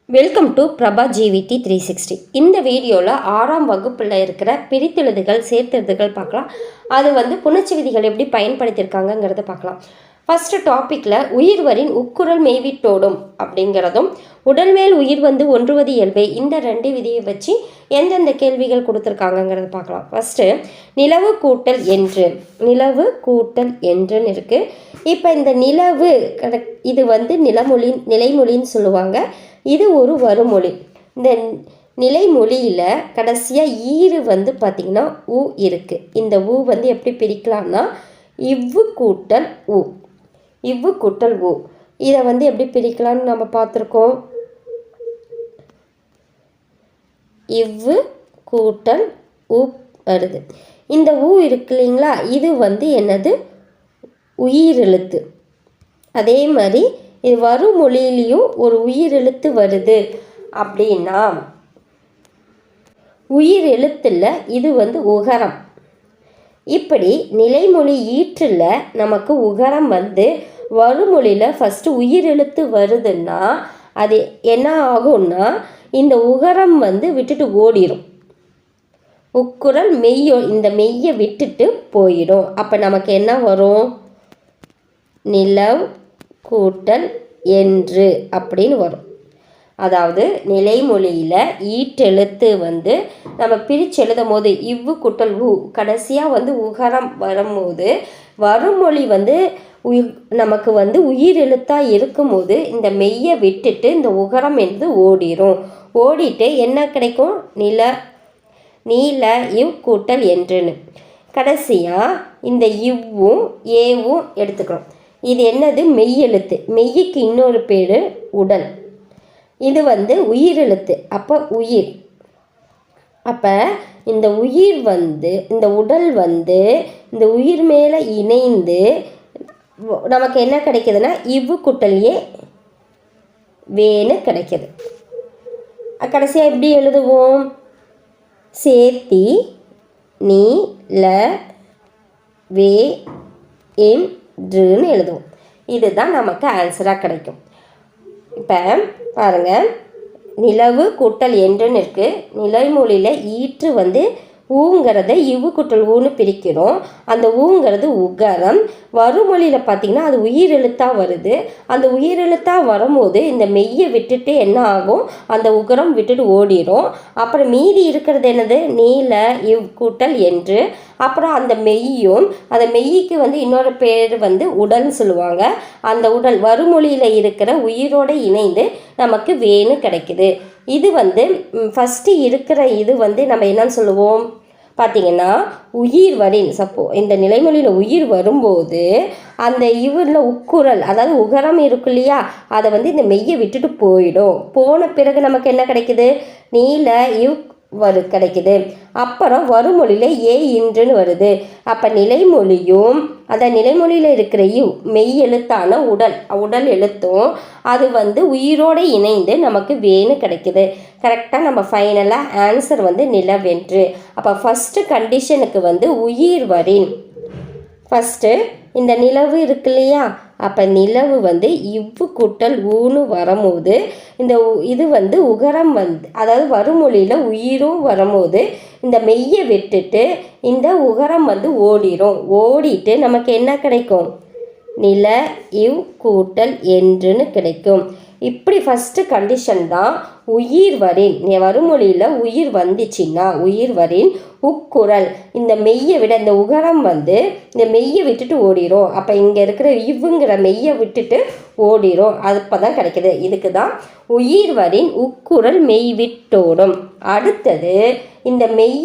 Welcome to Prabha ஜிவிடி 360. இந்த வீடியோவில் 6ஆம் வகுப்பில் இருக்கிற பிரித்தெழுதுகள் சேர்த்தெழுதுகள் பார்க்கலாம். அது புணர்ச்சி விதிகள் எப்படி பயன்படுத்தியிருக்காங்கங்கிறத பார்க்கலாம். ஃபஸ்ட்டு டாப்பிக்கில் உயிர்வரின் உட்குரல் மெய்விட்டோடும் அப்படிங்கிறதும் உடல்மேல் உயிர் ஒன்றுவது இயல்பே, இந்த 2 விதியை வச்சு எந்தெந்த கேள்விகள் கொடுத்துருக்காங்கங்கிறத பார்க்கலாம். ஃபஸ்ட்டு நிலவு கூட்டல் என்று, நிலவு கூட்டல் என்றுன்னு இருக்குது. இப்போ இந்த நிலவு இது நிலைமொழின்னு சொல்லுவாங்க. இது ஒரு வருமொழி. இந்த நிலைமொழியில் கடைசியாக ஈறு பார்த்திங்கன்னா ஊ இருக்குது. இந்த ஊ எப்படி பிரிக்கலாம்னா இவ்வு கூட்டல் ஊ, இவ்வு கூட்டல் ஊ. இதை எப்படி பிரிக்கலாம்னு நம்ம பார்த்துருக்கோம். இவ்வு கூட்டல் ஊ வருது. இந்த ஊ இருக்கு இல்லைங்களா, இது என்னது உயிரெழுத்து. அதே மாதிரி இது வரும் மொழியிலையும் ஒரு உயிரெழுத்து வருது அப்படின்னா உயிர் எழுத்தில் இது உகரம். இப்படி நிலைமொழி ஈற்றில் நமக்கு உகரம் வருமொழியில் ஃபஸ்ட்டு உயிரெழுத்து வருதுன்னா அது என்ன ஆகும்னா இந்த உகரம் விட்டுட்டு ஓடிடும். உக்குரல் இந்த மெய்யை விட்டுட்டு போயிடும். அப்போ நமக்கு என்ன வரும்? நிலவு கூட்டல் என்று அப்படின்னு வரும். அதாவது நிலைமொழியில் ஈட்டெழுத்து நம்ம பிரித்து எழுதும் போது இவ்வு கூட்டல் ஊ கடைசியாக உகரம் வரும்போது வருமொழி நமக்கு உயிர் எழுத்தாக இருக்கும்போது இந்த மெய்யை விட்டுட்டு இந்த உகரம் ஓடிடும். ஓடிட்டு என்ன கிடைக்கும்? நீல இவ் கூட்டல் என்றுன்னு. கடைசியாக இந்த இவ்வும் ஏவும் எடுத்துக்கிறோம். இது என்னது? மெய்யெழுத்து. மெய்யுக்கு இன்னொரு பேர் உடல். இது உயிரெழுத்து. அப்போ உயிர். அப்போ இந்த உயிர் இந்த உடல் இந்த உயிர் மேலே இணைந்து நமக்கு என்ன கிடைக்குதுன்னா இவ்வு குட்டல்யே வேன்னு கிடைக்கிது. கடைசியாக எப்படி எழுதுவோம்? சேர்த்தி நீ ல வே என்றுன்னு எழுதுவோம். இதுதான் நமக்கு ஆன்சராக கிடைக்கும். இப்போ பாருங்கள், நிலவு கூட்டல் என்றுன்னு இருக்குது. நிலைமொழியில் ஈற்று ஊங்கிறத இவ்வு கூட்டல் ஊன்னு பிரிக்கிறோம். அந்த ஊங்கிறது உகரம். வருமொழியில் பார்த்திங்கன்னா அது உயிரெழுத்தாக வருது. அந்த உயிரெழுத்தாக வரும்போது இந்த மெய்யை விட்டுட்டு என்ன ஆகும்? அந்த உகரம் விட்டுட்டு ஓடிடும். அப்புறம் மீதி இருக்கிறது என்னது? நீல இவ் கூட்டல் என்று. அப்புறம் அந்த மெய்யும், அந்த மெய்யுக்கு இன்னொரு பேர் உடல்னு சொல்லுவாங்க. அந்த உடல் வருமொழியில் இருக்கிற உயிரோடு இணைந்து நமக்கு வேணு கிடைக்குது. இது ஃபஸ்ட்டு இருக்கிற இது நம்ம என்னன்னு சொல்லுவோம் பார்த்திங்கன்னா உயிர் வரின். இந்த நிலைமொழியில் உயிர் வரும்போது அந்த இவரில் உக்குரல், அதாவது உகரம் இருக்கு இல்லையா, அதை இந்த மெய்யை விட்டுட்டு போயிடும். போன பிறகு நமக்கு என்ன கிடைக்குது? நீல இவ் கிடைக்குது. அப்புறம் வருமொழியில் ஏ இன்றுன்னு வருது. அப்போ நிலைமொழியும் அந்த நிலைமொழியில் இருக்கிற மெய் எழுத்தான உடல் எழுத்தும் அது உயிரோடு இணைந்து நமக்கு வேணு கிடைக்குது. கரெக்டாக நம்ம ஃபைனலாக ஆன்சர் நிலவென்று. அப்போ ஃபஸ்ட்டு கண்டிஷனுக்கு உயிர் வரின். ஃபஸ்ட்டு இந்த நிலவு இருக்கு இல்லையா, அப்போ நிலவு இவ்வு கூட்டல் ஊன்னு வரும்போது இந்த இது உகரம் அதாவது வருமொழியில் உயிரும் வரும்போது இந்த மெய்யை விட்டுட்டு இந்த உகரம் ஓடிடும். ஓடிட்டு நமக்கு என்ன கிடைக்கும்? நில இவ் கூட்டல் என்றுன்னு கிடைக்கும். இப்படி ஃபஸ்ட்டு கண்டிஷன் தான் உயிர் வரின். வருமொழியில் உயிர் வந்துச்சுன்னா உயிர் வரின் உக்குரல் இந்த மெய்யை விட இந்த உகரம் இந்த மெய்யை விட்டுட்டு ஓடிடும். அப்போ இங்கே இருக்கிற இவ்வுங்கிற மெய்யை விட்டுட்டு ஓடிடும். அப்போ தான் கிடைக்கிது. இதுக்கு தான் உயிர் வரின் உக்குரல் மெய் விட்டோடும். அடுத்தது இந்த மெய்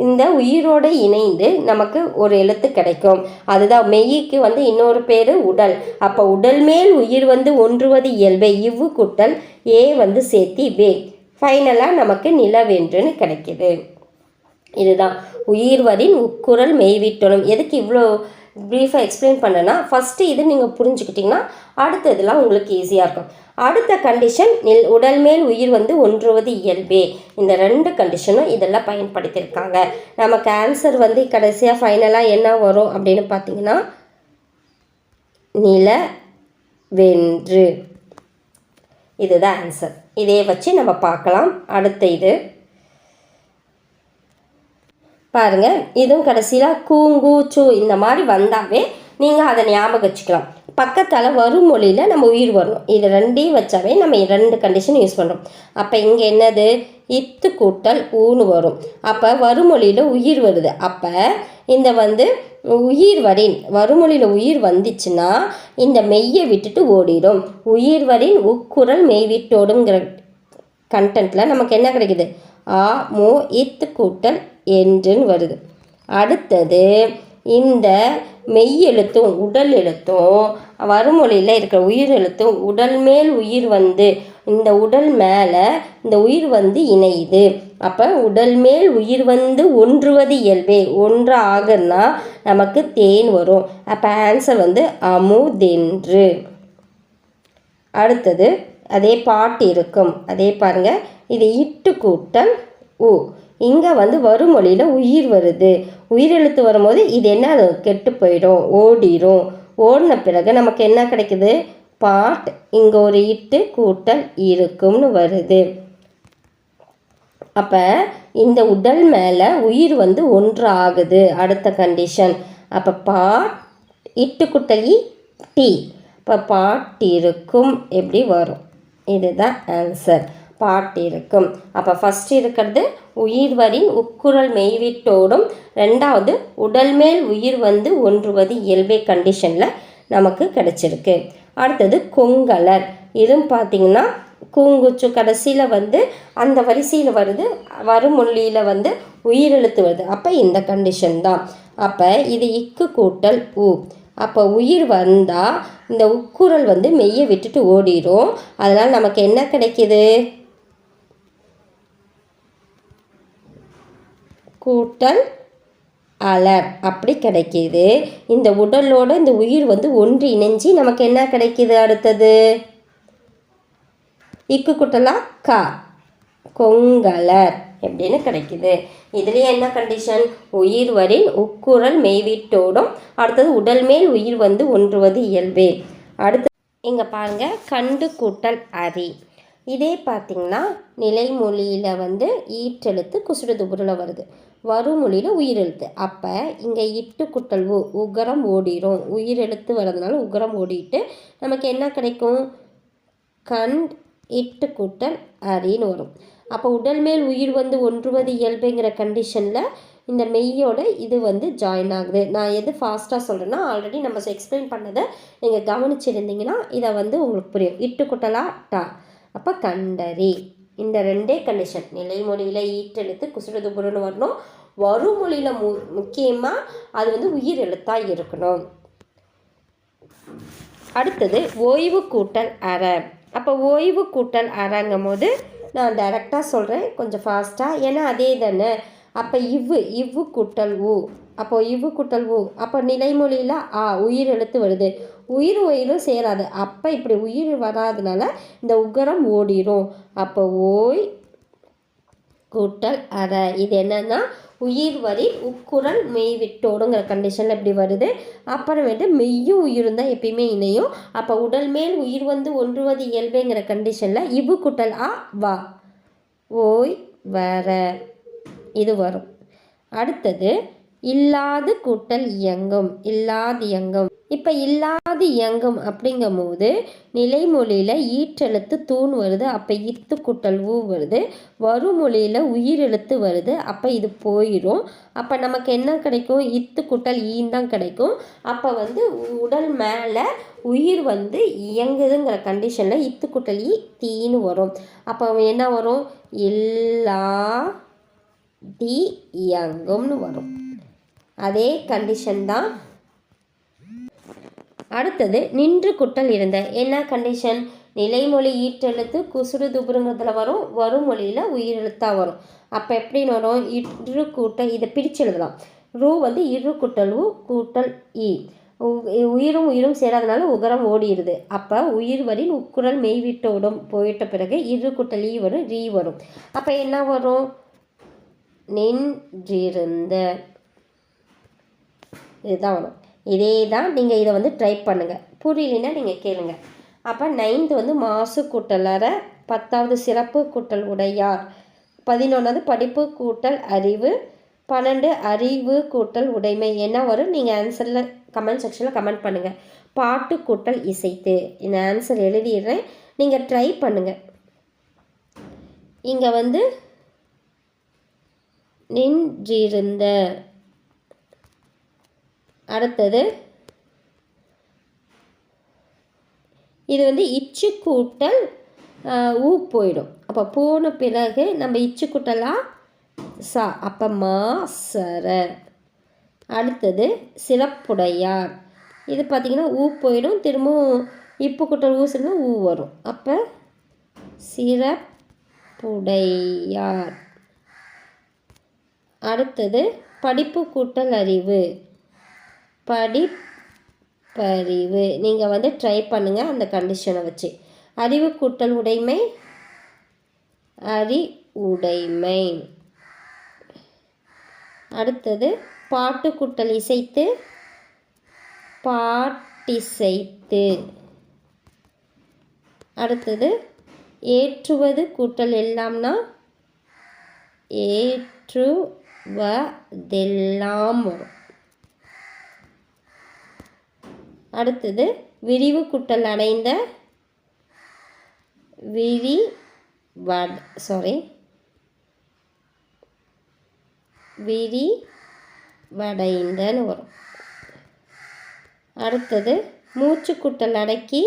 இந்த உயிரோடு இணைந்து நமக்கு ஒரு எழுத்து கிடைக்கும். அதுதான் மெய்யுக்கு இன்னொரு பேர் உடல். அப்போ உடல் மேல் உயிர் ஒன்றுவது இயல்பே, இவ்வு கூட்டல் ஏ சேர்த்தி வே. ஃபைனலாக நமக்கு நிலவென்றுன்னு கிடைக்கிது. இதுதான் உயிர் வரின் உக்குரல் மெய்விட்டோடும். எதுக்கு இவ்வளோ ப்ரீஃபாக எக்ஸ்பிளைன் பண்ணேன்னா ஃபஸ்ட்டு இது நீங்கள் புரிஞ்சுக்கிட்டிங்கன்னா அடுத்ததுலாம் உங்களுக்கு ஈஸியாக இருக்கும். அடுத்த கண்டிஷன் உடல் மேல் உயிர் ஒன்றுவது இயல்பே. இந்த 2 கண்டிஷனும் இதெல்லாம் பயன்படுத்தியிருக்காங்க. நமக்கு ஆன்சர் கடைசியாக ஃபைனலாக என்ன வரும் அப்படின்னு பார்த்தீங்கன்னா நில வென்று. இதுதான் ஆன்சர். இதே வச்சு நம்ம பார்க்கலாம். அடுத்த இது பாருங்கள், இதுவும் கடைசியில் கூங்கு சூ இந்த மாதிரி வந்தாவே நீங்கள் அதை ஞாபகம் வச்சுக்கலாம். பக்கத்தால் வருமொழியில் நம்ம உயிர் வரணும். இது ரெண்டையும் வச்சாவே நம்ம 2 கண்டிஷன் யூஸ் பண்ணுறோம். அப்போ இங்கே என்னது, இத்து கூட்டல் ஊன்னு வரும். அப்போ வருமொழியில் உயிர் வருது. அப்போ இந்த வந்து உயிர் வரின் வருமொழியில் உயிர் வந்துச்சுன்னா இந்த மெய்யை விட்டுட்டு ஓடிடும். உயிர் வரின் உக்குரல் மெய் விட்டோடுங்கிற கண்டென்ட்டில் நமக்கு என்ன கிடைக்குது, ஆ மோ இத்து கூட்டல் என்றுன்னு வருது. அடுத்தது இந்த மெய் எழுத்தும் உடல் எழுத்தும் வருமொழியில் இருக்கிற உயிர் எழுத்தும் உடல் மேல் உயிர் வந்து இந்த உடல் மேலே இந்த உயிர் வந்து இணையுது. அப்போ உடல் மேல் உயிர் வந்து ஒன்றுவது இயல்பே, ஒன்று ஆகுன்னா நமக்கு தேன் வரும். அப்போ ஆன்சர் வந்து அமுதென்று. அடுத்தது அதே பாட்டு இருக்கும். அதே பாருங்கள், இது இட்டு கூட்டல் ஊ. இங்கே வந்து வருமொழியில் உயிர் வருது. உயிரெழுத்து வரும்போது இது என்ன கெட்டு போயிடும், ஓடிடும். ஓடின பிறகு நமக்கு என்ன கிடைக்குது, பாட். இங்கே ஒரு இட்டு கூட்டல் இருக்கும்னு வருது. அப்போ இந்த உடல் மேலே உயிர் வந்து ஒன்று ஆகுது. அடுத்த கண்டிஷன். அப்போ பாட் இட்டு கூட்டல் டி. இப்போ பாட்டிருக்கும் எப்படி வரும், இதுதான் ஆன்சர். பாட்டிருக்கும். அப்போ ஃபஸ்ட் இருக்கிறது உயிர் வரின் உக்குரல் மெய்விட்டோடும், ரெண்டாவது உடல் மேல் உயிர் வந்து ஒன்றுவது இயல்பே கண்டிஷனில் நமக்கு கிடைச்சிருக்கு. அடுத்தது கொங்கலர். இதுவும் பார்த்திங்கன்னா கூங்குச்சு கடைசியில் வந்து அந்த வரிசையில் வருது, வருமொழியில் வந்து உயிரெழுத்து வருது. அப்போ இந்த கண்டிஷன் தான். அப்போ இது இக்கு கூட்டல் ஊ. அப்போ உயிர் வந்தால் இந்த உக்குரல் வந்து மெய்யை விட்டுட்டு ஓடிடும். அதனால் நமக்கு என்ன கிடைக்கிது, கூட்டல் அலர் அப்படி கிடைக்கிது. இந்த உடலோட இந்த உயிர் வந்து ஒன்று இணைஞ்சி நமக்கு என்ன கிடைக்கிது, அடுத்தது இக்கு கூட்டலா கா, கொங்கலர் எப்படின்னு கிடைக்கிது. இதுலேயே என்ன கண்டிஷன், உயிர் வரின் உக்குரல் மெய்விட்டோடும், அடுத்தது உடல் மேல் உயிர் வந்து ஒன்றுவது இயல்பே. அடுத்து இங்கே பாருங்கள், கண்டு கூட்டல் அரி. இதே பார்த்திங்கன்னா நிலைமொழியில் வந்து ஈற்றெழுத்து குசுடு துபுரில் வருது, வருமொழியில் உயிரெழுத்து. அப்போ இங்கே இட்டு குட்டல் உகரம் ஓடிடும். உயிரெழுத்து வர்றதுனால உகரம் ஓடிட்டு நமக்கு என்ன கிடைக்கும், கண்ட் இட்டு கூட்டல் அரின்னு வரும். அப்போ உடல் மேல் உயிர் வந்து ஒன்றுவது இயல்புங்கிற கண்டிஷனில் இந்த மெய்யோட இது வந்து ஜாயின் ஆகுது. நான் எது ஃபாஸ்ட்டாக சொல்கிறேன்னா, ஆல்ரெடி நம்ம எக்ஸ்பிளைன் பண்ணதை நீங்கள் கவனிச்சிருந்தீங்கன்னா இதை வந்து உங்களுக்கு புரியும். இட்டு குட்டலா டா. அப்போ கண்டறி. இந்த 2 கண்டிஷன். நிலைமொழியில் ஈற்றெழுத்து குசுடு துபுருன்னு வரணும். வருமொழியில் முக்கியமாக அது வந்து உயிர் எழுத்தாக இருக்கணும். அடுத்தது ஓய்வு கூட்டல் அற. அப்போ ஓய்வு கூட்டல் அறங்கும் போது நான் டைரெக்டாக சொல்கிறேன், கொஞ்சம் ஃபாஸ்ட்டாக, ஏன்னா அதே தானே. அப்போ இவ்வு கூட்டல் ஊ. அப்போது இவ்வு கூட்டல் ஊ. அப்போ நிலைமொழியில் உயிர் எழுத்து வருது. உயிரும் சேராது. அப்போ இப்படி உயிர் வராதனால இந்த உகரம் ஓடிரும். அப்போ ஓய் கூட்டல் அற. இது என்னன்னா உயிர் வரி உக்குரல் மெய் விட்டோடுங்கிற கண்டிஷனில் இப்படி வருது. அப்புறமேட்டு மெய்யும் உயிரும் தான் எப்பயுமே இணையும். அப்போ உடல் மேல் உயிர் வந்து ஒன்றுவது இயல்புங்கிற கண்டிஷனில் இவ்வு கூட்டல் வா, ஓய் வர இது வரும். அடுத்தது இல்லாது கூட்டல் இயங்கும். இல்லாது இயங்கும். இப்போ இல்லாது இயங்கும் அப்படிங்கும் போது நிலைமொழியில் ஈற்றெழுத்து தூண் வருது. அப்போ இத்து கூட்டல் ஊ வருது. வருமொழியில் உயிரெழுத்து வருது. அப்போ இது போயிடும். அப்போ நமக்கு என்ன கிடைக்கும், இத்து கூட்டல் ஈன் தான் கிடைக்கும். அப்போ வந்து உடல் மேலே உயிர் வந்து இயங்குதுங்கிற கண்டிஷனில் இத்து கூட்டல் ஈ தீன்னு வரும். அப்போ என்ன வரும், இல்லா தி இயங்கும்னு வரும். அதே கண்டிஷன் தான். அடுத்தது நின்று குட்டல் இருந்த. என்ன கண்டிஷன், நிலைமொழி ஈற்றெழுத்து குசுடு துபுருங்கிறதுல வரும், வருமொழியில் உயிரெழுத்தாக வரும். அப்போ எப்படின்னு வரும், இரு கூட்டல், இதை பிரித்து எழுதலாம். ரூ வந்து இரு கூட்டல் ஊ கூட்டல் ஈ. உயிரும் சேராதனால உகரம் ஓடிடுது. அப்போ உயிர் வரின் உக்குரல் மெய்விட்டோடும் போயிட்ட பிறகு இரு கூட்டல் ஈ வரும், ரீ வரும். அப்போ என்ன வரும், நின்றிருந்த. இதுதான் வரும். இதே தான். நீங்கள் இதை வந்து ட்ரை பண்ணுங்கள். புரியலைன்னா நீங்கள் கேளுங்க. அப்போ 9th வந்து மாசு கூட்டல் அற, 10வது சிறப்பு கூட்டல் உடையார், 11வது படிப்பு கூட்டல் அறிவு, 12 அறிவு கூட்டல் உடைமை. என்ன வரும் நீங்கள் ஆன்சரில் கமெண்ட் செக்ஷனில் கமெண்ட் பண்ணுங்கள். பாட்டு கூட்டல் இசைத்து. இந்த ஆன்சர் எழுதிடுறேன், நீங்கள் ட்ரை பண்ணுங்கள். இங்கே வந்து நின்றிருந்த. அடுத்தது இது வந்து இச்சு கூட்டல் ஊ போயிடும். அப்போ போன பிறகு நம்ம இச்சு கூட்டலா சா, அப்போ மா சர. அடுத்தது சிறப்புடையார். இது பார்த்திங்கன்னா ஊ போயிடும், திரும்பவும் இப்பு கூட்டல் ஊ சொன்னா ஊ வரும். அப்போ சிறப்புடையார். அடுத்தது படிப்பு கூட்டல் அறிவு, படிப்பறிவு. நீங்கள் வந்து ட்ரை பண்ணுங்கள் அந்த கண்டிஷனை வச்சு. அறிவு கூட்டல் உடைமை, அறிவுடைமை. அடுத்தது பாட்டு கூட்டல் இசைத்து, பாட்டிசைத்து. அடுத்தது ஏற்றுவது கூட்டல் எல்லாம்னா ஏற்றுவதெல்லாம் வரும். அடுத்தது விரிவு கூட்டல் அடைந்த, விரிவடைந்தன்னு வரும். அடுத்தது மூச்சு கூட்டல் அடக்கி,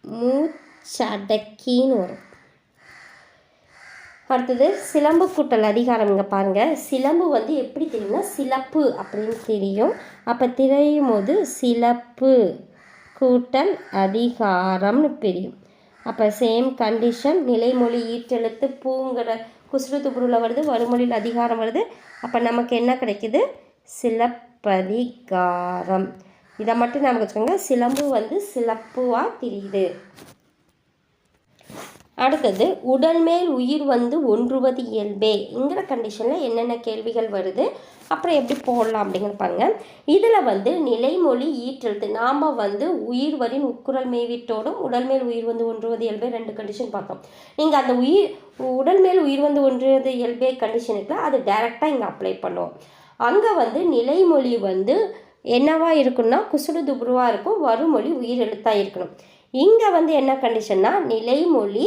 மூச்சடக்கின்னு வரும். அடுத்தது சிலம்பு கூட்டல் அதிகாரம். இங்கே பாருங்கள், சிலம்பு வந்து எப்படி தெரியும்னா சிலப்பு அப்படின்னு தெரியும். அப்போ தெரியும் போது சிலப்பு கூட்டல் அதிகாரம்னு தெரியும். அப்போ சேம் கண்டிஷன். நிலைமொழி ஈற்றெழுத்து பூங்கிற குசுறு துப்புருவில் வருது, வருமொழியில் அதிகாரம் வருது. அப்போ நமக்கு என்ன கிடைக்குது? சிலப்பதிகாரம். இதை மட்டும் நமக்கு வச்சுக்கோங்க. சிலம்பு வந்து சிலப்புவாக தெரியுது. அடுத்தது உடல் மேல் உயிர் வந்து ஒன்றுவது இயல்பேங்கிற கண்டிஷனில் என்னென்ன கேள்விகள் வருது, அப்புறம் எப்படி போடலாம் அப்படிங்கிற பாருங்க. இதில் வந்து நிலைமொழி ஈற்றெழுத்து நாம் வந்து உயிர் வரின் உட்குரல் மேவீட்டோடும் உடல் மேல் உயிர் வந்து ஒன்றுவது இயல்பே 2 கண்டிஷன் பார்த்தோம். நீங்கள் அந்த உடல் மேல் உயிர் வந்து ஒன்றுவது இயல்பே கண்டிஷனுக்கு அது டைரெக்டாக இங்கே அப்ளை பண்ணுவோம். அங்கே வந்து நிலைமொழி வந்து என்னவா இருக்குன்னா குசுடு துபுருவாக இருக்கும், வருமொழி உயிர் எழுத்தாக இருக்கணும். இங்கே வந்து என்ன கண்டிஷன்னா நிலைமொழி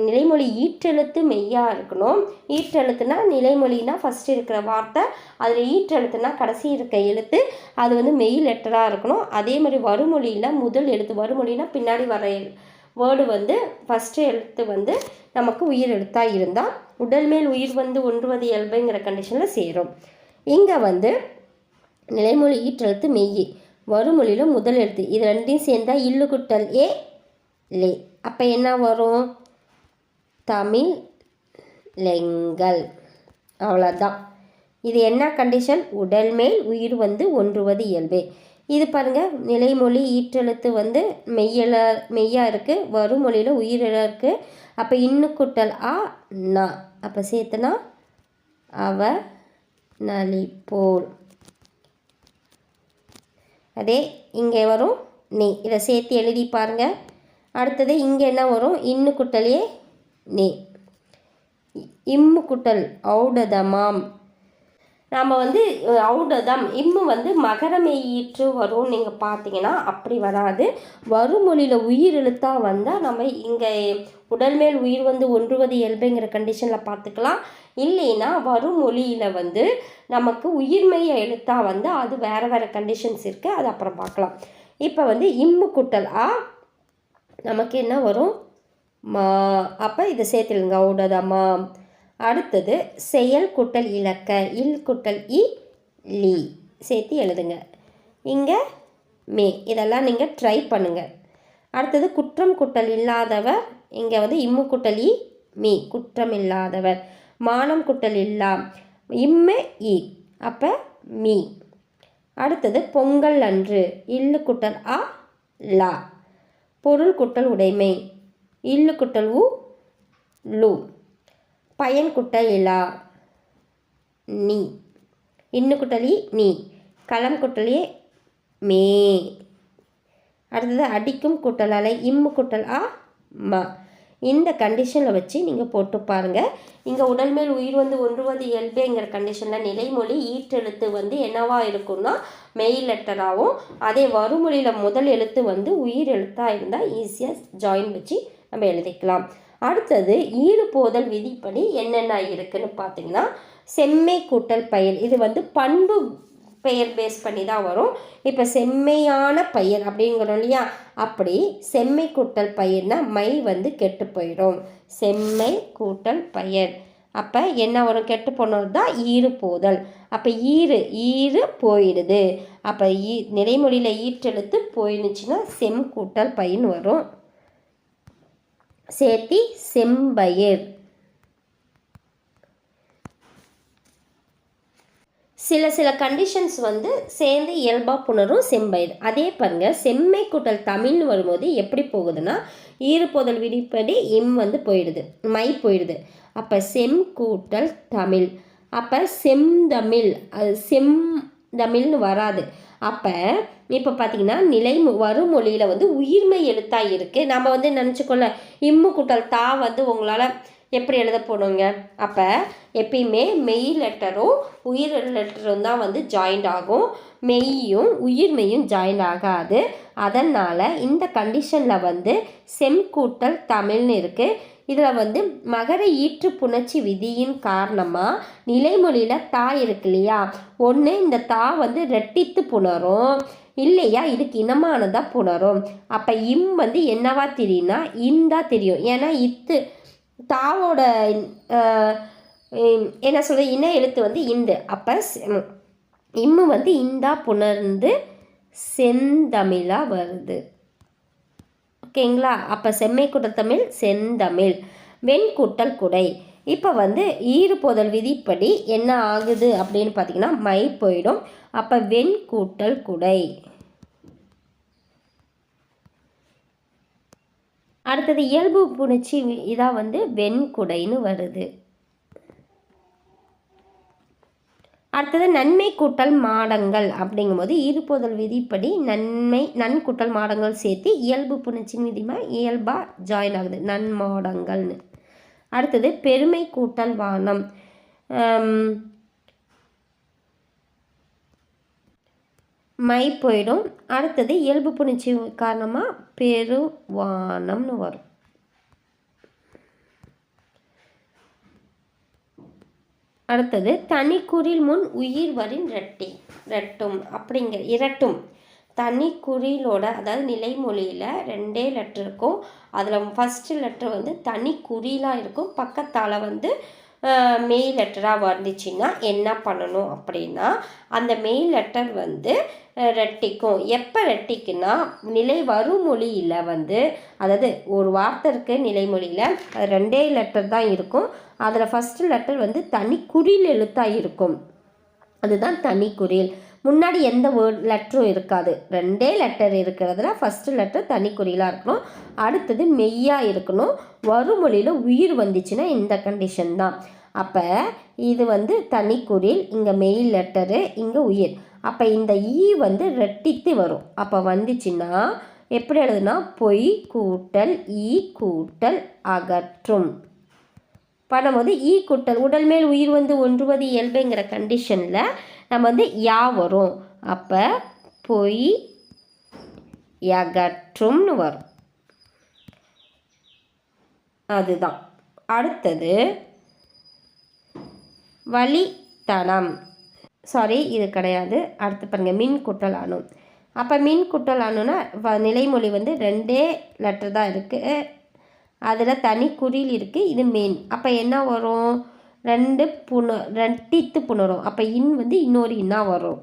நிலைமொழி ஈற்றெழுத்து மெய்யாக இருக்கணும். ஈற்றெழுத்துனா நிலைமொழினா ஃபஸ்ட்டு இருக்கிற வார்த்தை, அதில் ஈற்றெழுத்துனா கடைசி இருக்க எழுத்து அது வந்து மெய் லெட்டராக இருக்கணும். அதே மாதிரி வருமொழியில் முதல் எழுத்து, வருமொழினா பின்னாடி வர வேர்டு வந்து ஃபஸ்ட்டு எழுத்து வந்து நமக்கு உயிர் எழுத்தாக இருந்தால் உடல் மேல் உயிர் வந்து ஒன்றுவது இயல்புங்கிற கண்டிஷனில் சேரும். இங்கே வந்து நிலைமொழி ஈற்றெழுத்து மெய், வருமொழியில் முதல் எழுத்து, இது ரெண்டையும் சேர்ந்தால் இல்லு குட்டல் ஏ லே. அப்போ என்ன வரும்? தமிழ் லெங்கல். அவ்வளோதான். இது என்ன கண்டிஷன்? உடல் மேல் உயிர் வந்து ஒன்றுவது இயல்பே. இது பாருங்கள், நிலைமொழி ஈற்றெழுத்து வந்து மெய்யாக இருக்குது, வருமொழியில் உயிரெழ இருக்குது. அப்போ இன்னு குட்டல் ஆ நா, அப்போ சேர்த்துனா அவ நலிப்போல். அதே இங்கே வரும் நீ, இதை சேர்த்து எழுதி பாருங்கள். அடுத்தது இங்கே என்ன வரும்? இன்னு குட்டலே நீ, இம்மு குட்டல் ஔடதமாம். நாம் வந்து ஔடதம் இம்மு வந்து மகரமெய்யீற்று வரும். நீங்கள் பார்த்தீங்கன்னா அப்படி வராது. வருமொழியில் உயிர் எழுத்தாக வந்தால் நம்ம இங்கே உடல் மேல் உயிர் வந்து ஒன்றுவது இயல்புங்கிற கண்டிஷனில் பார்த்துக்கலாம். இல்லைன்னா வருமொழியில் வந்து நமக்கு உயிர்மெய்ய எழுத்தாக வந்து அது வேறு வேறு கண்டிஷன்ஸ் இருக்குது, அது அப்புறம் பார்க்கலாம். இப்போ வந்து இம்மு குட்டல் ஆ நமக்கு என்ன வரும்? மா. அப்போ இதை சேர்த்துடுங்க, ஔடதமா. அடுத்தது செயல் குட்டல் இலக்க, இல் குட்டல் இ லி சேர்த்து எழுதுங்க. இங்கே மே. இதெல்லாம் நீங்கள் ட்ரை பண்ணுங்கள். அடுத்தது குற்றம் குட்டல் இல்லாதவர், இங்கே வந்து இம்மு குட்டல் இ மீ, குற்றம் இல்லாதவர். மானம் குட்டல் இல்லா, இம்மே இ, அப்போ மீ. அடுத்தது பொங்கல் அன்று, இல்லு குட்டல் ஆ லா. பொருள் குட்டல் உடைமை, இல்லு குட்டல் உ லு. பயன் குட்டல் இலா நீ, இன்னு குட்டலி நீ. களம் குட்டலியே மே. அடுத்தது அடிக்கும் கூட்டல் அலை இம்மு கூட்டல் ஆ மா. இந்த கண்டிஷனில் வச்சு நீங்கள் போட்டு பாருங்கள். இங்கே உடல் மேல் உயிர் வந்து ஒன்றுவது இயல்புங்கிற கண்டிஷனில் நிலைமொழி ஈற்றெழுத்து வந்து என்னவா இருக்குன்னா மெய் லெட்டராகவும், அதே வறுமொழியில் முதல் எழுத்து வந்து உயிர் எழுத்தாக இருந்தால் ஈஸியாக ஜாயின் வச்சு நம்ம எழுதிக்கலாம். அடுத்தது ஈறுபோதல் விதிப்படி என்னென்ன இருக்குன்னு பார்த்தீங்கன்னா செம்மை கூட்டல் பெயர். இது வந்து பண்பு பெயர் பேஸ் பண்ணி தான் வரும். இப்போ செம்மையான பெயர் அப்படிங்கிறோம் இல்லையா, அப்படி செம்மை கூட்டல் பெயர்னா மை வந்து கெட்டு போயிடும். செம்மை கூட்டல் பெயர் அப்போ என்ன வரும், கெட்டு போனது தான் ஈறு போதல். அப்போ ஈறு போயிடுது. அப்போ நிலைமொழியில் ஈற்றெழுத்து போயிடுச்சுன்னா செம் கூட்டல் பயின்னு வரும். சேர்த்தி செம்பயிர். சில கண்டிஷன்ஸ் வந்து சேர்ந்து இயல்பாக புணரும் செம்பயிர். அதே பாருங்கள், செம்மை கூட்டல் தமிழ்னு வரும்போது எப்படி போகுதுன்னா ஈறுபோதல் விதிப்படி இம் வந்து போயிடுது, மை போயிடுது. அப்போ செம் கூட்டல் தமிழ். அப்போ செந்தமிழ், அது செந்தமிழ்னு வராது. அப்போ இப்போ பார்த்தீங்கன்னா வருமொழியில் வந்து உயிர்மை எழுத்தாக இருக்குது. நம்ம வந்து நினச்சிக்கொள்ள இம்மு கூட்டல் தா வந்து உங்களால் எப்படி எழுத போடுங்க. அப்போ எப்பயுமே மெய் லெட்டரும் உயிர் லெட்டரும் தான் வந்து ஜாயிண்ட் ஆகும். மெய்யும் உயிர்மெய்யும் ஜாயிண்ட் ஆகாது. அதனால் இந்த கண்டிஷனில் வந்து செம் கூட்டல் தமிழ்னு இருக்குது. இதில் வந்து மகர ஈற்று புணர்ச்சி விதியின் காரணமாக நிலைமொழியில் தா இருக்கு இல்லையா, ஒன்று இந்த தா வந்து ரெட்டித்து புணரும், இல்லையா இதுக்கு இனமானதாக புணரும். அப்போ இம் வந்து என்னவா தெரியும்னா இந்தா தெரியும். ஏன்னா தாவோட என்ன சொல்கிறது இன எழுத்து வந்து இந்து. அப்போ இம்மு வந்து இந்தா புணர்ந்து செந்தமிழாக வருது. ஓகேங்களா. அப்போ செம்மை கூட்டல் தமிழ் செந்தமிழ். வெண்கூட்டல் குடை. இப்போ வந்து ஈறுபோதல் விதிப்படி என்ன ஆகுது அப்படின்னு பார்த்தீங்கன்னா மை போயிடும். அப்போ வெண்கூட்டல் குடை. அடுத்தது இயல்பு புணர்ச்சி இதாக வந்து வெண்குடைன்னு வருது. அடுத்தது நன்மை கூட்டல் மாடங்கள் அப்படிங்கும்போது ஈறுபோதல் விதிப்படி நன்கூட்டல் மாடங்கள் சேர்த்து இயல்பு புணர்ச்சின்னு விதிமா இயல்பாக ஜாயின் ஆகுது, நன்மாடங்கள்னு. அடுத்தது பெருமை கூட்டல் வானம். மை போயிடும். அடுத்தது இயல்பு புணர்ச்சி காரணமாக பெருவானம்னு வரும். அடுத்தது தனிக்குறில் முன் உயிர் வரின் ரெட்டும் அப்படிங்கிற இரட்டும். தனிக்குறிலோட அதாவது நிலைமொழியில் 2 லெட்டர் இருக்கும். அதில் ஃபஸ்ட்டு லெட்டர் வந்து தனிக்குறிலாக இருக்கும், பக்கத்தால் வந்து மெய் லெட்டராக வந்துச்சுன்னா என்ன பண்ணணும் அப்படின்னா அந்த மெய் லெட்டர் வந்து ரெட்டிக்கும். எப்போ ரெட்டிக்குன்னா வருமொழியில் வந்து அதாவது ஒரு வார்த்தை இருக்குது நிலைமொழியில், அது 2 லெட்டர் தான் இருக்கும். அதில் ஃபஸ்ட்டு லெட்டர் வந்து தனிக்குறில் எழுத்தாக இருக்கும், அதுதான் தனிக்குறில். முன்னாடி எந்த லெட்டரும் இருக்காது. 2 லெட்டர் இருக்கிறதுல ஃபஸ்ட்டு லெட்டர் தனிக்குறிலாக இருக்கணும், அடுத்தது மெய்யாக இருக்கணும். வருமொழியில் உயிர் வந்துச்சுன்னா இந்த கண்டிஷன் தான். அப்போ இது வந்து தனிக்குறில், இங்கே மெய் லெட்டரு, இங்கே உயிர். அப்போ இந்த வந்து ரெட்டித்து வரும். அப்போ வந்துச்சுன்னா எப்படி எழுதுனா பொய் கூட்டல் கூட்டல் அகற்றும் பண்ணும்போது கூட்டல் உடல் மேல் உயிர் வந்து ஒன்றுவது இயல்புங்கிற கண்டிஷனில் நம்ம வந்து யா வரும். அப்போ பொய் அகற்றும்னு வரும். அதுதான். அடுத்தது வழித்தனம். சாரி, இது கிடையாது. அடுத்து பாருங்கள், மின் குட்டல் அணு. அப்போ மின் குட்டல் அணுன்னா நிலைமொழி வந்து 2 லெட்டர் தான் இருக்குது, அதில் தனிக்குறில் இருக்குது, இது மெயின். அப்போ என்ன வரும், 2 ரெட்டித்து புணரும். அப்போ வந்து இன்னொரு இன்னா வரும்.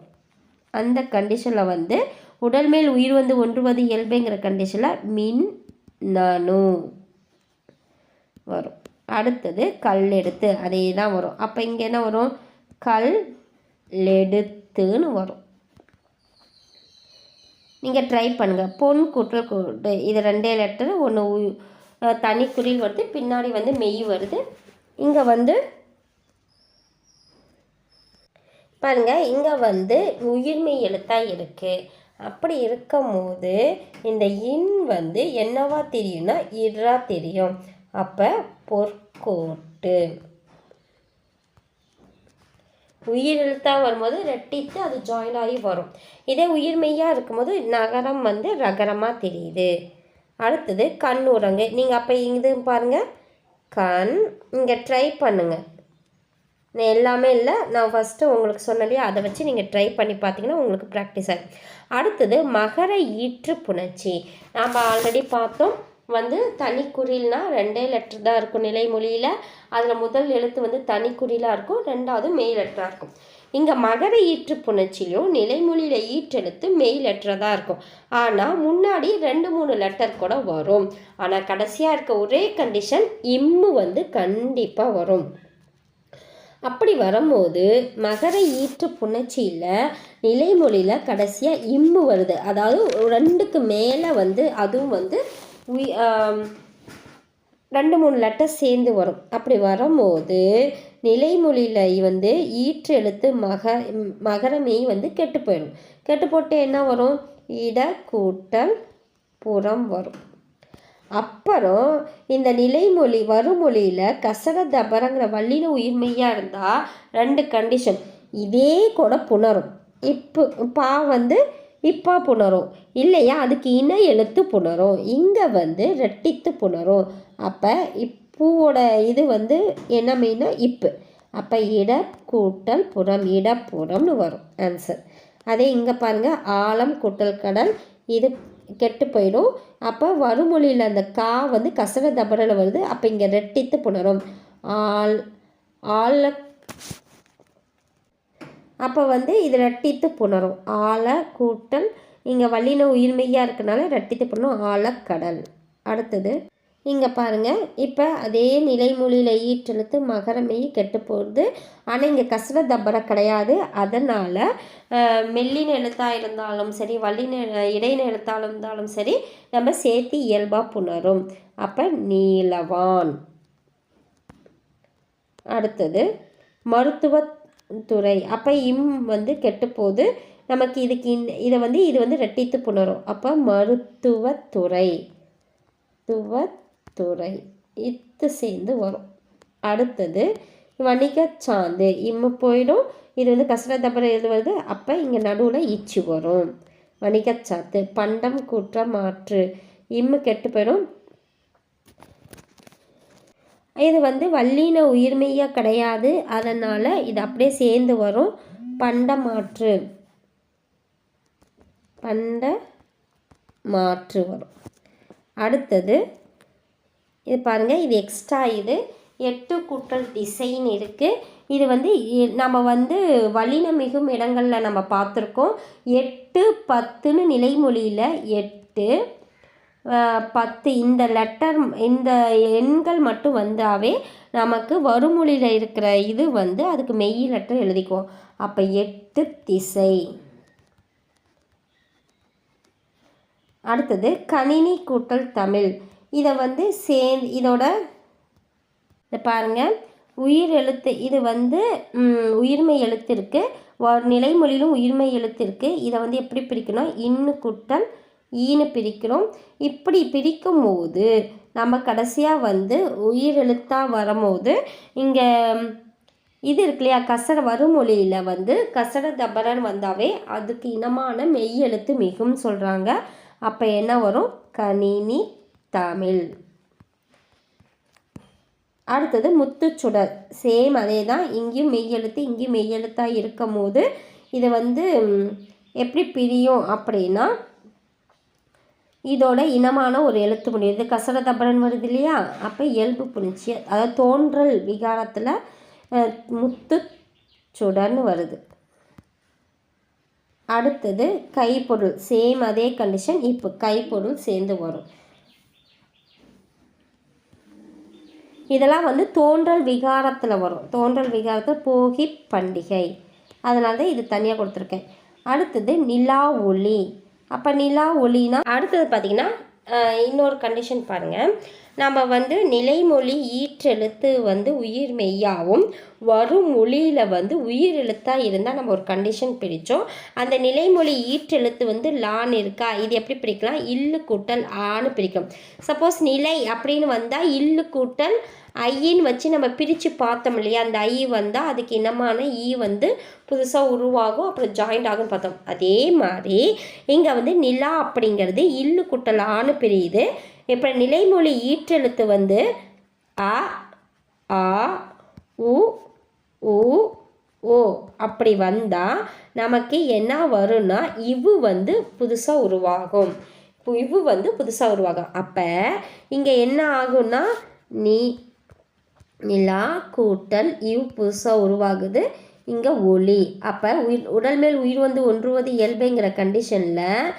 அந்த கண்டிஷனில் வந்து உடல் மேல் உயிர் வந்து ஒன்றுவது இயல்புங்கிற கண்டிஷனில் மின் நனு வரும். அடுத்தது கல் எடுத்து, அதே தான் வரும். அப்போ இங்கே என்ன வரும், கல் லெடுத்துன்னு வரும். நீங்கள் ட்ரை பண்ணுங்கள். பொன் கூட்டல் கூட்டு, இது 2 லெட்டர், ஒன்று தனிக்குறில் வருது, பின்னாடி வந்து மெய் வருது. இங்கே வந்து பாருங்கள், இங்கே வந்து உயிர்மெய் எழுத்தாக இருக்குது. அப்படி இருக்கும் போது இந்த இன் வந்து என்னவா தெரியும்னா இடரா தெரியும். அப்போ பொற்கோட்டு. உயிர் எழுத்தாக வரும்போது ரெட்டித்து அது ஜாயின் ஆகி வரும். இதே உயிர்மெய்யாக இருக்கும்போது நகரம் வந்து ரகரமாக தெரியுது. அடுத்தது கண்ணுரங்கு. நீங்கள் அப்போ இது பாருங்கள், கண். இங்கே ட்ரை பண்ணுங்கள். எல்லாமே இல்லை, நான் ஃபஸ்ட்டு உங்களுக்கு சொன்னலையே, அதை வச்சு நீங்கள் ட்ரை பண்ணி பார்த்தீங்கன்னா உங்களுக்கு ப்ராக்டிஸ் ஆகும். அடுத்தது மகர ஈற்று புணர்ச்சி. நாம் ஆல்ரெடி பார்த்தோம், வந்து தனிக்குறில்னா 2 லெட்டர் தான் இருக்கும் நிலைமொழியில். அதில் முதல் எழுத்து வந்து தனிக்குறிலாக இருக்கும், 2வது மெய் லெட்டராக இருக்கும். இங்கே மகர ஈற்று புணர்ச்சியிலும் நிலைமொழியில் ஈற்றெழுத்து மெய் லெட்டராக தான் இருக்கும். ஆனால் முன்னாடி 2-3 லெட்டர் கூட வரும். ஆனால் கடைசியாக இருக்க ஒரே கண்டிஷன் இம்மு வந்து கண்டிப்பாக வரும். அப்படி வரும்போது மகர ஈற்று புணர்ச்சியில் நிலைமொழியில் கடைசியாக இம்மு வருது. அதாவது 2க்கு மேலே வந்து அதுவும் வந்து 2-3 லெட்டர் சேர்ந்து வரும். அப்படி வரும்போது நிலைமொழியில் வந்து ஈற்று எழுத்து மகரமெய் வந்து கெட்டு போயிடும். கெட்டு போட்டு என்ன வரும்? இட கூட்டல் புறம் வரும். அப்புறம் இந்த நிலைமொழி வருமொழியில் கசர தபரங்கிற வல்லின உயிர்மெய்யாக இருந்தால் 2 கண்டிஷன். இதே கூட புணரும். பா வந்து இப்பா புணரும், இல்லையா அதுக்கு இணை எழுத்து புணரும். இங்கே வந்து ரெட்டித்து புணரும். அப்போ இப்பூவோட இது வந்து என்ன மெயினா இப்பு. அப்போ இட கூட்டல் புறம், இடப்புறம்னு வரும் ஆன்சர். அதே இங்கே பாருங்கள், ஆழம் கூட்டல் கடல், இது கெட்டு போயிடும். அப்போ வருமொழியில் அந்த கா வந்து கசர தபரில் வருது. அப்போ இங்கே ரெட்டித்து புணரும். ஆழ அப்போ வந்து இது ரெட்டித்து புணரும். ஆழ கூட்டல் இங்கே வல்லின உயிர்மெய்யாக இருக்கனால ரெட்டித்து புணரும், ஆழக்கடல். அடுத்தது இங்கே பாருங்கள், இப்போ அதே நிலைமொழியில் ஈற்றெழுத்து மகரமெய் கெட்டு போகுது. ஆனால் இங்கே கசர தபர கிடையாது. அதனால் மெல்லின எழுத்தாக இருந்தாலும் சரி, வல்லின இடையின எழுத்தாக இருந்தாலும் சரி, நம்ம சேர்த்து இயல்பாக புணரும். அப்போ நீலவான். அடுத்தது மருத்துவத்துறை. அப்போ இம் வந்து கெட்டு போகுது. நமக்கு இதுக்கு இது வந்து ரெட்டித்து புணரும். அப்போ மருத்துவத்துறை, துறை இத்து சேர்ந்து வரும். அடுத்தது வணிக சாந்து. இம்மு போயிடும். இது வந்து கசர தபர எழுது வருது. அப்போ இங்கே நடுவில் இச்சு வரும். வணிகச்சாத்து. பண்டம் குற்றம் மாற்று. இம்மு கெட்டு போயிடும். இது வந்து வல்லின உயிர்மெய்யாக கிடையாது. அதனால் இது அப்படியே சேர்ந்து வரும். பண்டமாற்று, பண்ட மாற்று வரும். அடுத்தது இது பாருங்கள், இது எக்ஸ்ட்ரா. இது 8 கூட்டல் திசைன்னு இருக்குது. இது வந்து நம்ம வந்து வல்லின மிகும் இடங்களில் நம்ம பார்த்துருக்கோம். 8, 10ன்னு நிலைமொழியில் 8, 10 இந்த லெட்டர் இந்த எண்கள் மட்டும் வந்தாவே நமக்கு வருமொழியில் இருக்கிற இது வந்து அதுக்கு மெய் லெட்டர் எழுதிக்குவோம். அப்போ 8 திசை. அடுத்தது கணினி கூட்டல் தமிழ். இதை வந்து இதோட பாருங்கள், உயிர் எழுத்து. இது வந்து உயிர்மெய் எழுத்து இருக்குது. நிலைமொழியிலும் உயிர்மெய் எழுத்து இருக்குது. இதை வந்து எப்படி பிரிக்கணும்? இன்னு கூட்டல் ஈன்னு பிரிக்கிறோம். இப்படி பிரிக்கும் போது நம்ம கடைசியாக வந்து உயிர் எழுத்தாக வரும்போது இங்கே இது இருக்கு இல்லையா, கசர வருமொழியில் வந்து கசர தபரன் வந்தாவே அதுக்கு இனமான மெய் எழுத்து மிகும் சொல்கிறாங்க. அப்போ என்ன வரும்? கணினி தமிழ். அடுத்தது முத்துச்சுடர். சேம் அதே தான். இங்கேயும் மெய்யெழுத்து இங்கேயும் மெய்யெழுத்தாக இருக்கும் போது இதை வந்து எப்படி பிரியும் அப்படின்னா, இதோட இனமான ஒரு எழுத்து முடியும். இது கசர தபரன் வருது இல்லையா, அப்போ இயல்பு புணர்ச்சி, அதாவது தோன்றல் விகாரத்தில் முத்துச்சுடர்னு வருது. அடுத்தது கைப்பொருள். சேம் அதே கண்டிஷன். இப்போ கைப்பொருள் சேர்ந்து வரும். இதெல்லாம் வந்து தோன்றல் விகாரத்தில் வரும். தோன்றல் விகாரத்தில் போகி பண்டிகை, அதனால தான் இது தனியாக கொடுத்துருக்கேன். அடுத்தது நிலா ஒளி. அப்போ நிலா ஒளினா அடுத்தது பார்த்திங்கன்னா இன்னொரு கண்டிஷன் பாருங்கள். நம்ம வந்து நிலைமொழி ஈற்றெழுத்து வந்து உயிர் மெய்யாவும் வரும் மொழியில் வந்து உயிர் எழுத்தாக இருந்தால் நம்ம ஒரு கண்டிஷன் பிரித்தோம். அந்த நிலைமொழி ஈற்றெழுத்து வந்து லான்னு இருக்கா, இது எப்படி பிரிக்கலாம், இல்லு கூட்டல் ஆன்னு பிரிக்கும். சப்போஸ் நிலை அப்படின்னு வந்தால் இல்லு கூட்டல் ஐன்னு வச்சு நம்ம பிரித்து பார்த்தோம் இல்லையா, அந்த ஐ வந்தால் அதுக்கு இனமான ஈ வந்து புதுசாக உருவாகும், அப்புறம் ஜாயிண்ட் ஆகும்னு பார்த்தோம். அதே மாதிரி இங்கே வந்து நிலா அப்படிங்கிறது இல்லு கூட்டல் ஆன்னு பிரியுது. இப்போ நிலைமொழி ஈற்றெழுத்து வந்து அ ஆ உ ஊ ஓ அப்படி வந்தால் நமக்கு என்ன வரும்னா இவு வந்து புதுசாக உருவாகும். இவு வந்து புதுசாக உருவாகும். அப்போ இங்கே என்ன ஆகும்னா நிலா கூட்டல் இவ் புதுசாக உருவாகுது, இங்கே ஒளி. அப்போ உடல் மேல் உயிர் வந்து ஒன்றுவது இயல்புங்கிற கண்டிஷனில்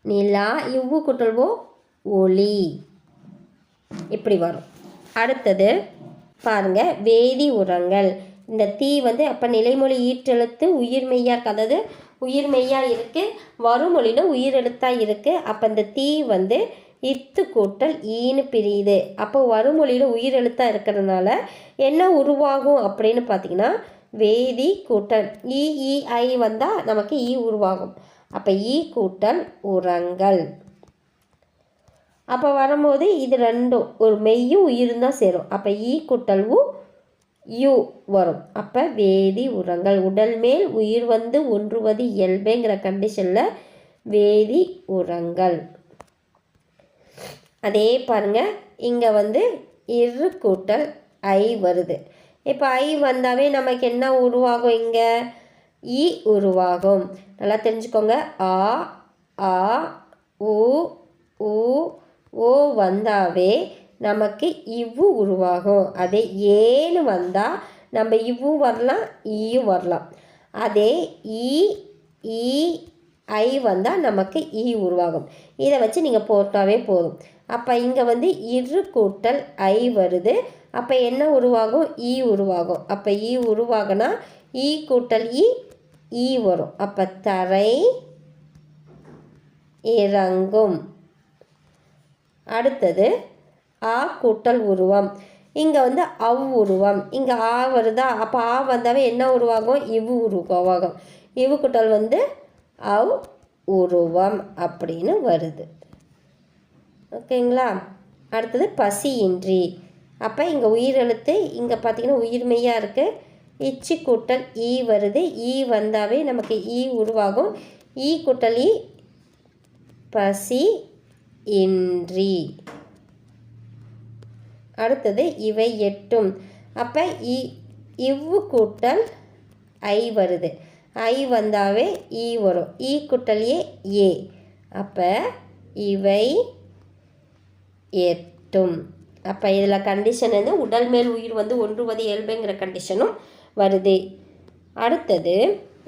நிலா இவ்வு கூட்டல்வோ ஒளி இப்படி வரும். அடுத்தது பாருங்கள், வேதி உரங்கள். இந்த தீ வந்து அப்போ நிலைமொழி ஈற்றெழுத்து உயிர் மெய்யா இருக்குது, அதாவது உயிர் மெய்யா இருக்குது, வருமொழியில் உயிர் எழுத்தாக இருக்குது. அப்போ இந்த தீ வந்து இத்து கூட்டல் ஈன்னு பிரியுது. அப்போ வருமொழியில் உயிர் எழுத்தாக இருக்கிறதுனால என்ன உருவாகும் அப்படின்னு பார்த்தீங்கன்னா வேதி கூட்டல் ஐ வந்தால் நமக்கு ஈ உருவாகும். அப்போ ஈ கூட்டல் உரங்கள். அப்போ வரும்போது இது ரெண்டும் ஒரு மெய்யும் உயிரும் தான் சேரும். அப்போ ஈ கூட்டல் யூ வரும். அப்போ வேதி உரங்கள். உடல் மேல் உயிர் வந்து ஒன்றுவது இயல்புங்கிற கண்டிஷனில் வேதி உரங்கள். அதே பாருங்கள், இங்கே வந்து இரு கூட்டல் ஐ வருது. இப்போ ஐ வந்தாவே நமக்கு என்ன உருவாகும், இங்கே ஈ உருவாகும். நல்லா தெரிஞ்சுக்கோங்க. ஆ ஆ ஊ ஊ ஓ வந்தாவே நமக்கு இவ்வு உருவாகும். அதே ஏன்னு வந்தால் நம்ம இவ்வு வரலாம், ஈயும் வரலாம். அதே ஈ ஐ வந்தால் நமக்கு ஈ உருவாகும். இதை வச்சு நீங்கள் போட்டாவே போதும். அப்போ இங்கே வந்து இரு கூட்டல் ஐ வருது. அப்போ என்ன உருவாகும், ஈ உருவாகும். அப்போ ஈ உருவாகுனா ஈ கூட்டல் ஈ வரும். அப்போ தரை இறங்கும். அடுத்தது ஆ கூட்டல் உருவம். இங்கே வந்து அவ் உருவம். இங்கே ஆ வருதா, அப்போ ஆ வந்தாவே என்ன உருவாகும், இவ்வு உருவாகும். இவ்வு கூட்டல் வந்து அவ் உருவம் அப்படின்னு வருது. ஓகேங்களா. அடுத்தது பசியின்றி. அப்போ இங்கே உயிரெழுத்து இங்கே பார்த்திங்கன்னா உயிர்மெய்யாக இருக்குது. இச்சி கூட்டல் ஈ வருது. ஈ வந்தாவே நமக்கு ஈ உருவாகும். ஈ கூட்டல் பசி இன்றி. அடுத்தது இவை எட்டும். அப்போ இவ்வு கூட்டல் ஐ வருது. ஐ வந்தாவே ஈ வரும். ஈ கூட்டல் ஏ. அப்போ இவை எட்டும். அப்போ இதில் கண்டிஷன் வந்து உடல் மேல் உயிர் வந்து ஒன்றுவது இயல்புங்கிற கண்டிஷனும் வருது. அடுத்தது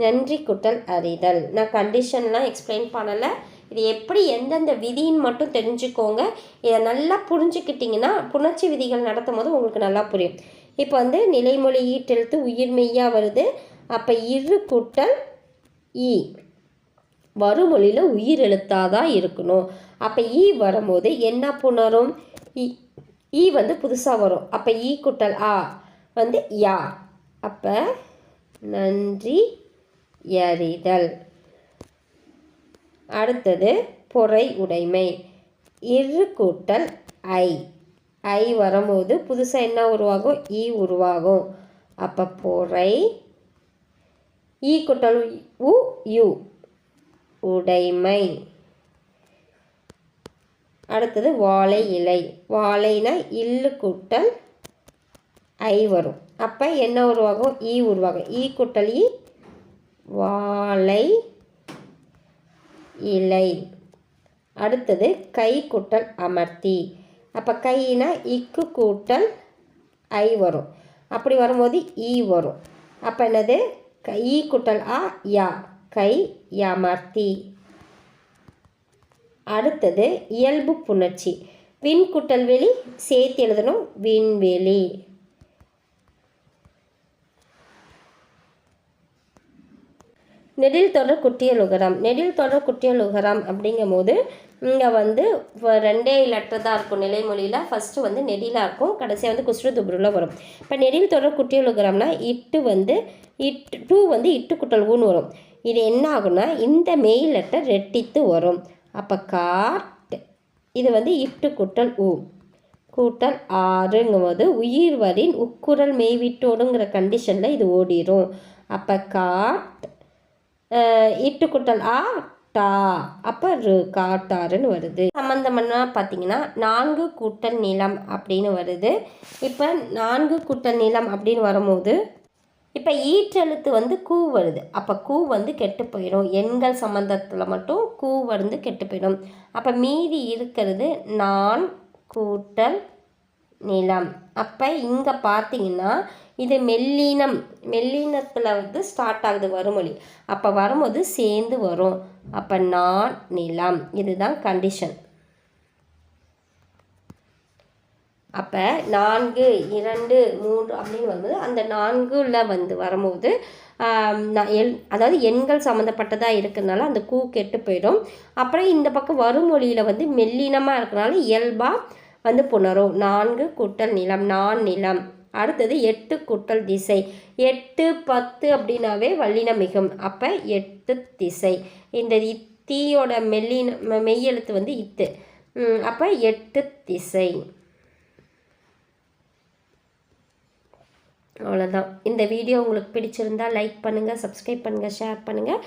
நன்றி கூட்டல் அறிதல். நான் கண்டிஷன்லாம் எக்ஸ்பிளைன் பண்ணலை. இது எப்படி எந்தெந்த விதின்னு மட்டும் தெரிஞ்சுக்கோங்க. இதை நல்லா புரிஞ்சுக்கிட்டிங்கன்னா புணர்ச்சி விதிகள் நடத்தும் போது உங்களுக்கு நல்லா புரியும். இப்போ வந்து நிலைமொழி ஈட்டெழுத்து உயிர் மெய்யாக வருது. அப்போ இரு கூட்டல் ஈ வருமொழியில் உயிர் எழுத்தாக தான் இருக்கணும். அப்போ ஈ வரும்போது என்ன புணரும், ஈ வந்து புதுசாக வரும். அப்போ ஈ கூட்டல் ஆ வந்து யா. அப்போ நன்றி எறிதல். அடுத்தது பொறை உடைமை. இரு கூட்டல் ஐ வரும்போது புதுசாக என்ன உருவாகும், ஈ உருவாகும். அப்போ பொறை ஈ கூட்டல் யூ உடைமை. அடுத்தது வாழை இலை. வாழைனா இல்லு கூட்டல் ஐ வரும். அப்போ என்ன உருவாகும், ஈ உருவாகும். ஈ கூட்டல் வாழை இலை. அடுத்தது கை கூட்டல் அமர்த்தி. அப்போ கைனா இக்கு கூட்டல் ஐ வரும். அப்படி வரும்போது ஈ வரும். அப்போ என்னது, ஈ கூட்டல் யா கை அமர்த்தி. அடுத்தது இயல்பு புணர்ச்சி. விண் கூட்டல் வெளி சேர்த்து எழுதணும், விண்வெளி. நெடில் தொடர் குட்டியலுகரம். நெடில் தொடர் குட்டியலுகரம் அப்படிங்கும் போது இங்கே வந்து ரெண்டே லெட்டர் தான் இருக்கும் நிலைமொழியில். ஃபஸ்ட்டு வந்து நெடிலாக இருக்கும், கடைசியாக வந்து குஸ்ரு துப்ருல வரும். இப்போ நெடில் தொடர் குட்டியலுகரம்னா இட்டு வந்து டூ வந்து இட்டு குட்டல் ஊன்னு வரும். இது என்ன ஆகும்னா இந்த மெய் லெட்டர் ரெட்டித்து வரும். அப்போ காட் இது வந்து இட்டு குட்டல் ஊ கூட்டல் ஆறுங்கும்போது உயிர் வரின் உக்குரல் மெய்விட்டோடுங்கிற கண்டிஷனில் இது ஓடிடும். அப்போ காட் இட்டு குட்டல் ஆ டா அப்போ காட்டாருன்னு வருது. சம்மந்தம்னா பார்த்தீங்கன்னா 4 கூட்டல் நிலம் அப்படின்னு வருது. இப்போ 4 கூட்டல் நிலம் அப்படின்னு வரும்போது இப்போ ஈற்றெழுத்து வந்து கூ வருது. அப்போ கூ வந்து கெட்டு போயிடும். எண்கள் சம்மந்தத்தில் மட்டும் கூ வந்து கெட்டு போயிடும். அப்போ மீதி இருக்கிறது நான் கூட்டல் நிலம். அப்போ இங்கே பார்த்தீங்கன்னா இது மெல்லினத்தில் வந்து ஸ்டார்ட் ஆகுது வருமொழி. அப்போ வரும்போது சேர்ந்து வரும். அப்போ நான் நிலம், இதுதான் கண்டிஷன். அப்போ 4 2 3 அப்படின்னு வரும்போது அந்த 4ல் வந்து வரும்போது அதாவது எண்கள் சம்மந்தப்பட்டதாக இருக்கிறதுனால அந்த கூ கெட்டு போயிடும். அப்புறம் இந்த பக்கம் வருமொழியில் வந்து மெல்லினமாக இருக்கிறனால இயல்பாக வந்து புணரும். 4 கூட்டல் நிலம், நான் நிலம். அடுத்தது 8 கூட்டல் திசை. 8 10 அப்படின்னாவே வல்லின மிகும். அப்போ 8 திசை. இந்த தீயோட மெய்யெழுத்து வந்து இத்து. அப்போ 8 திசை. அவ்வளோதான். இந்த வீடியோ உங்களுக்கு பிடிச்சிருந்தால் லைக் பண்ணுங்கள், சப்ஸ்கிரைப் பண்ணுங்கள், ஷேர் பண்ணுங்கள்.